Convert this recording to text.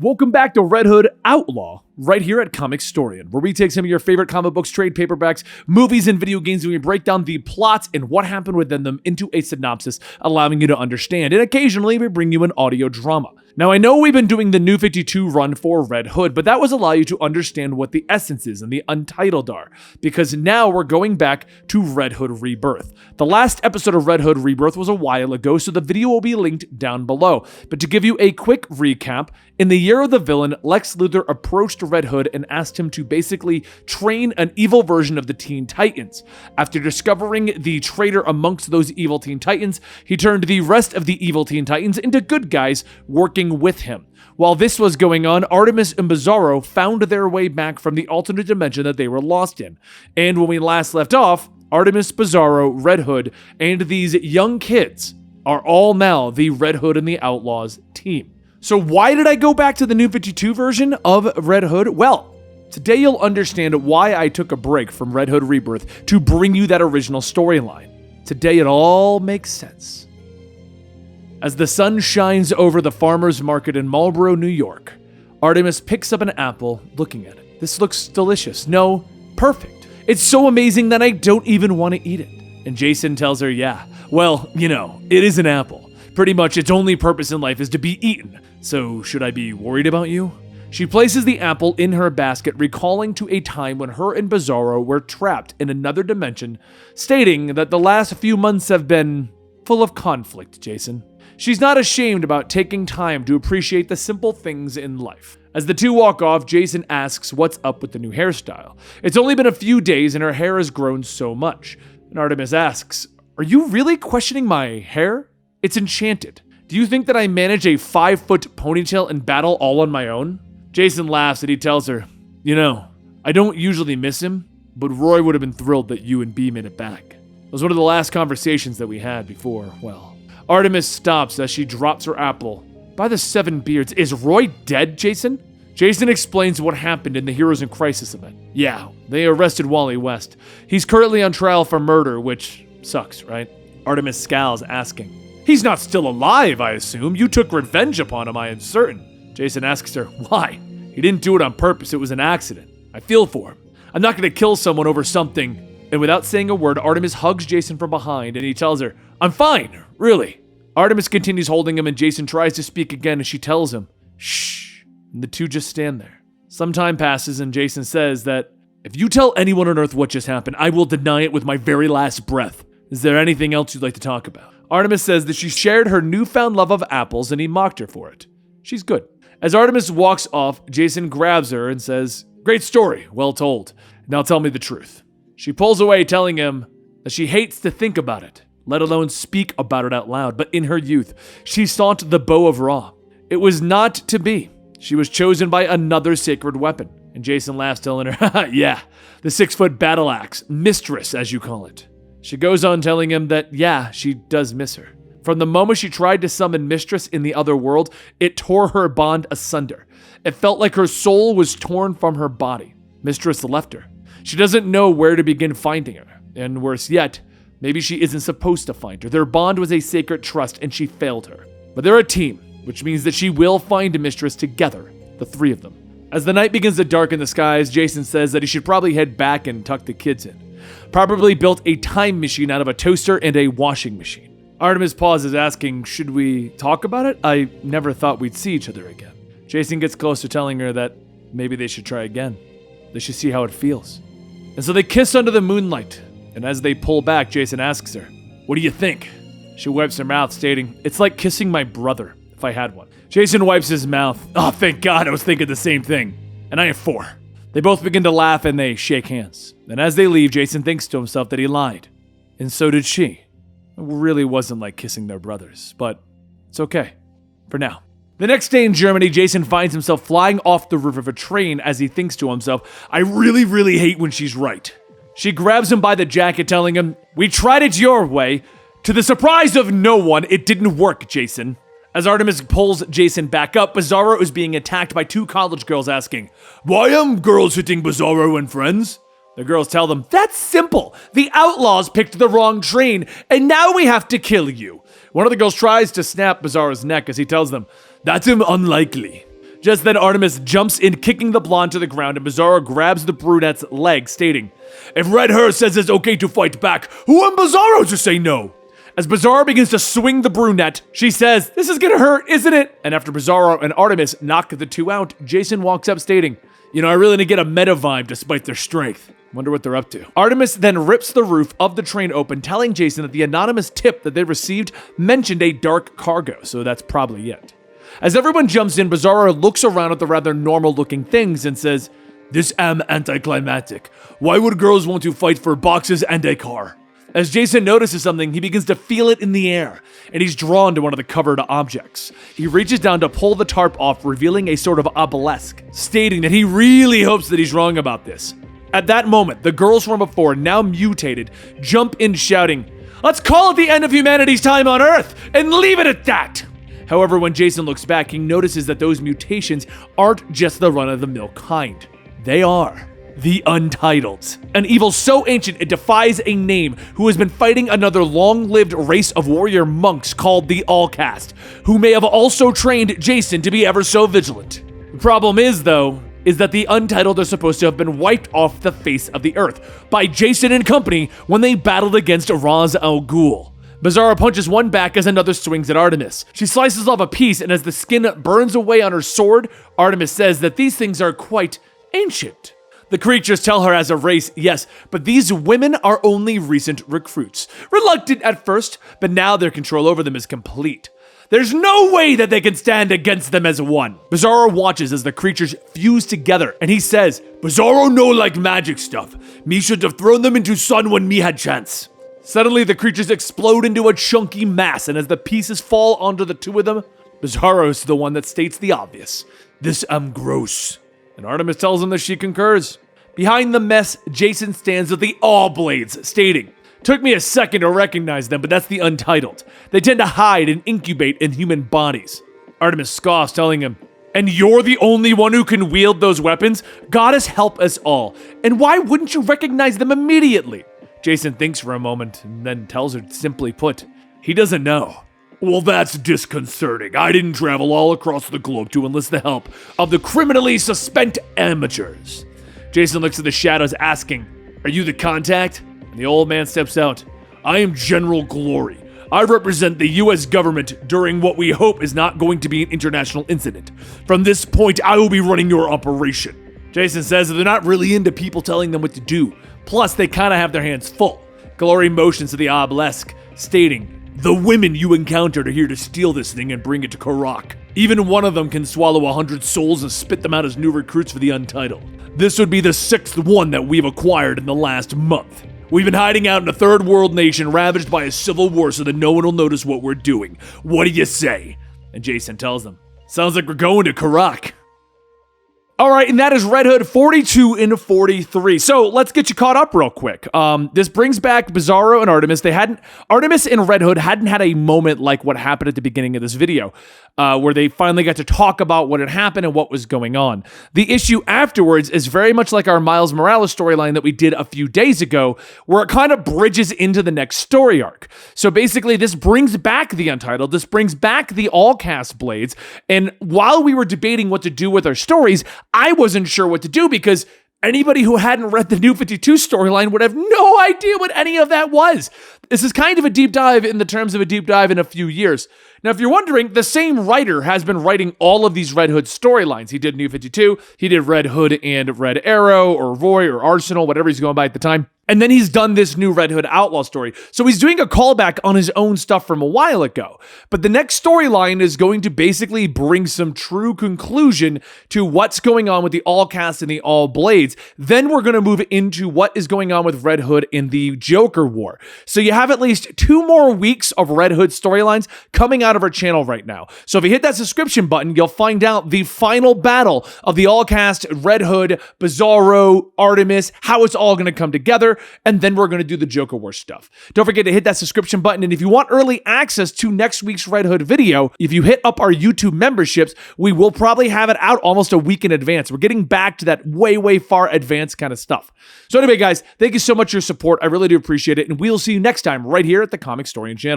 Welcome back to Red Hood Outlaw, right here at Comicstorian, where we take some of your favorite comic books, trade paperbacks, movies, and video games, and we break down the plots and what happened within them into a synopsis, allowing you to understand, and occasionally we bring you an audio drama. Now, I know we've been doing the New 52 run for Red Hood, but that was allow you to understand what the essences and the untitled are, because now we're going back to Red Hood Rebirth. The last episode of Red Hood Rebirth was a while ago, so the video will be linked down below. But to give you a quick recap, in the year of the villain, Lex Luthor approached Red Hood and asked him to basically train an evil version of the Teen Titans. After discovering the traitor amongst those evil Teen Titans, he turned the rest of the evil Teen Titans into good guys working with him. While this was going on, Artemis and Bizarro found their way back from the alternate dimension that they were lost in. And when we last left off, Artemis, Bizarro, Red Hood, and these young kids are all now the Red Hood and the Outlaws team. So why did I go back to the New 52 version of Red Hood? Well, today you'll understand why I took a break from Red Hood Rebirth to bring you that original storyline. Today it all makes sense. As the sun shines over the farmer's market in Marlboro, New York, Artemis picks up an apple, looking at it. This looks delicious. No, perfect. It's so amazing that I don't even want to eat it. And Jason tells her, yeah, well, it is an apple. Pretty much its only purpose in life is to be eaten. So should I be worried about you? She places the apple in her basket, recalling to a time when her and Bizarro were trapped in another dimension, stating that the last few months have been full of conflict, Jason. She's not ashamed about taking time to appreciate the simple things in life. As the two walk off, Jason asks what's up with the new hairstyle. It's only been a few days and her hair has grown so much. And Artemis asks, "Are you really questioning my hair? It's enchanted. Do you think that I manage a 5-foot ponytail in battle all on my own?" Jason laughs and he tells her, I don't usually miss him, but Roy would have been thrilled that you and B made it back. It was one of the last conversations that we had before, Artemis stops as she drops her apple. By the 7 beards, is Roy dead, Jason? Jason explains what happened in the Heroes in Crisis event. Yeah, they arrested Wally West. He's currently on trial for murder, which sucks, right? Artemis scowls, asking, "He's not still alive, I assume. You took revenge upon him, I am certain." Jason asks her, "Why? He didn't do it on purpose. It was an accident. I feel for him. I'm not going to kill someone over something." And without saying a word, Artemis hugs Jason from behind and he tells her, "I'm fine, really." Artemis continues holding him and Jason tries to speak again and she tells him, "Shh." And the two just stand there. Some time passes and Jason says that, "If you tell anyone on Earth what just happened, I will deny it with my very last breath. Is there anything else you'd like to talk about?" Artemis says that she shared her newfound love of apples and he mocked her for it. She's good. As Artemis walks off, Jason grabs her and says, "Great story, well told. Now tell me the truth." She pulls away, telling him that she hates to think about it, let alone speak about it out loud, but in her youth, she sought the bow of Ra. It was not to be. She was chosen by another sacred weapon. And Jason laughs, telling her, "Haha, yeah, the 6-foot battle axe, mistress, as you call it." She goes on telling him that, yeah, she does miss her. From the moment she tried to summon Mistress in the other world, it tore her bond asunder. It felt like her soul was torn from her body. Mistress left her. She doesn't know where to begin finding her. And worse yet, maybe she isn't supposed to find her. Their bond was a sacred trust and she failed her. But they're a team, which means that she will find a Mistress together, the 3 of them. As the night begins to darken the skies, Jason says that he should probably head back and tuck the kids in. Probably built a time machine out of a toaster and a washing machine. Artemis pauses, asking, "Should we talk about it? I never thought we'd see each other again." Jason gets closer, telling her that maybe they should try again. They should see how it feels. And so they kiss under the moonlight. And as they pull back, Jason asks her, "What do you think?" She wipes her mouth, stating, "It's like kissing my brother, if I had one." Jason wipes his mouth. "Oh, thank God, I was thinking the same thing. And I have 4. They both begin to laugh and they shake hands. And as they leave, Jason thinks to himself that he lied. And so did she. It really wasn't like kissing their brothers, but it's okay. For now. The next day in Germany, Jason finds himself flying off the roof of a train as he thinks to himself, "I really, really hate when she's right." She grabs him by the jacket, telling him, "We tried it your way. To the surprise of no one, it didn't work, Jason." As Artemis pulls Jason back up, Bizarro is being attacked by 2 college girls asking, "Why am girls hitting Bizarro and friends?" The girls tell them, "That's simple. The Outlaws picked the wrong train, and now we have to kill you." One of the girls tries to snap Bizarro's neck as he tells them, "That's unlikely. Just then, Artemis jumps in, kicking the blonde to the ground, and Bizarro grabs the brunette's leg, stating, "If Red Her says it's okay to fight back, who am Bizarro to say no?" As Bizarro begins to swing the brunette, she says, "This is gonna hurt, isn't it?" And after Bizarro and Artemis knock the two out, Jason walks up stating, I really need to get a meta vibe despite their strength. Wonder what they're up to. Artemis then rips the roof of the train open, telling Jason that the anonymous tip that they received mentioned a dark cargo, so that's probably it. As everyone jumps in, Bizarro looks around at the rather normal-looking things and says, "This am anticlimactic. Why would girls want to fight for boxes and a car?" As Jason notices something, he begins to feel it in the air, and he's drawn to one of the covered objects. He reaches down to pull the tarp off, revealing a sort of obelisk, stating that he really hopes that he's wrong about this. At that moment, the girls from before, now mutated, jump in shouting, "Let's call it the end of humanity's time on Earth, and leave it at that!" However, when Jason looks back, he notices that those mutations aren't just the run-of-the-mill kind. They are the Untitled, an evil so ancient it defies a name, who has been fighting another long-lived race of warrior monks called the Allcast, who may have also trained Jason to be ever so vigilant. The problem is, though, is that the Untitled are supposed to have been wiped off the face of the earth by Jason and company when they battled against Ra's al Ghul. Bizarro punches one back as another swings at Artemis. She slices off a piece, and as the skin burns away on her sword, Artemis says that these things are quite ancient. The creatures tell her as a race, yes, but these women are only recent recruits. Reluctant at first, but now their control over them is complete. There's no way that they can stand against them as one. Bizarro watches as the creatures fuse together, and he says, "Bizarro no like magic stuff. Me should have thrown them into sun when me had chance." Suddenly, the creatures explode into a chunky mass, and as the pieces fall onto the two of them, Bizarro's the one that states the obvious. "This am gross." And Artemis tells him that she concurs. Behind the mess, Jason stands with the All Blades, stating, "Took me a second to recognize them, but that's the Untitled. They tend to hide and incubate in human bodies." Artemis scoffs, telling him, "And you're the only one who can wield those weapons? Goddess help us all. And why wouldn't you recognize them immediately?" Jason thinks for a moment and then tells her, simply put, he doesn't know. "Well, that's disconcerting. I didn't travel all across the globe to enlist the help of the criminally suspect amateurs." Jason looks at the shadows, asking, "Are you the contact?" And the old man steps out. "I am General Glory. I represent the U.S. government during what we hope is not going to be an international incident. From this point, I will be running your operation." Jason says that they're not really into people telling them what to do. Plus, they kind of have their hands full. Glory motions to the obelisk, stating, "The women you encountered are here to steal this thing and bring it to Karak. Even one of them can swallow 100 souls and spit them out as new recruits for the Untitled. This would be the 6th one that we've acquired in the last month. We've been hiding out in a third world nation ravaged by a civil war so that no one will notice what we're doing. What do you say?" And Jason tells them, "Sounds like we're going to Karak." All right, and that is Red Hood 42 and 43. So let's get you caught up real quick. This brings back Bizarro and Artemis. Artemis and Red Hood hadn't had a moment like what happened at the beginning of this video, where they finally got to talk about what had happened and what was going on. The issue afterwards is very much like our Miles Morales storyline that we did a few days ago, where it kind of bridges into the next story arc. So basically, this brings back the Untitled. This brings back the all-cast Blades. And while we were debating what to do with our stories, I wasn't sure what to do because anybody who hadn't read the New 52 storyline would have no idea what any of that was. This is kind of a deep dive in the terms of a deep dive in a few years. Now, if you're wondering, the same writer has been writing all of these Red Hood storylines. He did New 52, he did Red Hood and Red Arrow, or Roy, or Arsenal, whatever he's going by at the time. And then he's done this new Red Hood Outlaw story. So he's doing a callback on his own stuff from a while ago. But the next storyline is going to basically bring some true conclusion to what's going on with the All Cast and the All Blades. Then we're going to move into what is going on with Red Hood in the Joker War. So you have at least 2 more weeks of Red Hood storylines coming out of our channel right now. So if you hit that subscription button, you'll find out the final battle of the All Cast, Red Hood, Bizarro, Artemis, how it's all going to come together. And then we're going to do the Joker War stuff. Don't forget to hit that subscription button. And if you want early access to next week's Red Hood video, if you hit up our YouTube memberships, we will probably have it out almost a week in advance. We're getting back to that way far advanced kind of stuff. So anyway, guys, thank you so much for your support. I really do appreciate it. And we'll see you next time right here at the Comicstorian channel.